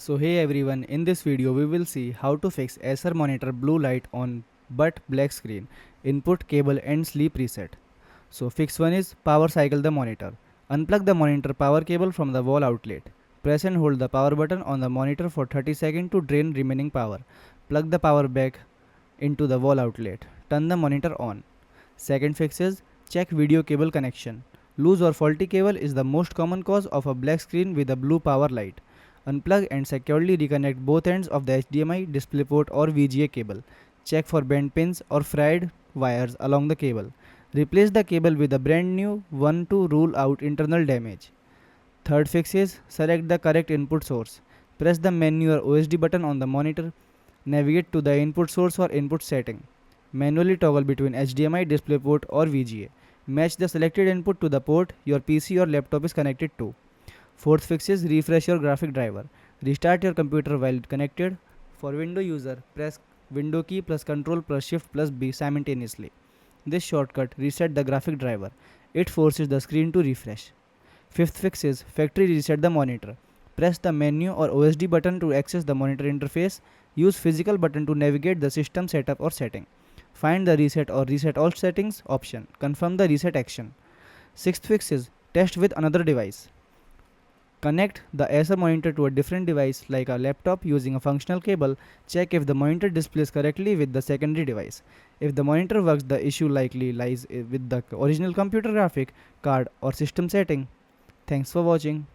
So hey everyone, in this video we will see how to fix Acer monitor blue light on but black screen, input cable and sleep reset. So fix 1 is power cycle the monitor. Unplug the monitor power cable from the wall outlet. Press and hold the power button on the monitor for 30 seconds to drain remaining power. Plug the power back into the wall outlet. Turn the monitor on. Second fix is check video cable connection. Loose or faulty cable is the most common cause of a black screen with a blue power light. Unplug and securely reconnect both ends of the HDMI, DisplayPort or VGA cable. Check for bent pins or frayed wires along the cable. Replace the cable with a brand new one to rule out internal damage. Third fix is select the correct input source. Press the menu or OSD button on the monitor. Navigate to the input source or input setting. Manually toggle between HDMI, DisplayPort or VGA. Match the selected input to the port your PC or laptop is connected to. Fourth fix is refresh your graphic driver. Restart your computer while connected. For Windows user, press Window key plus Control plus Shift plus B simultaneously. This shortcut reset the graphic driver. It forces the screen to refresh. Fifth fix is factory reset the monitor. Press the menu or OSD button to access the monitor interface. Use physical button to navigate the system setup or setting. Find the reset or reset all settings option. Confirm the reset action. Sixth fix is test with another device. Connect the Acer monitor to a different device like a laptop using a functional cable. Check if the monitor displays correctly with the secondary device. If the monitor works, the issue likely lies with the original computer graphic card or system setting. Thanks for watching.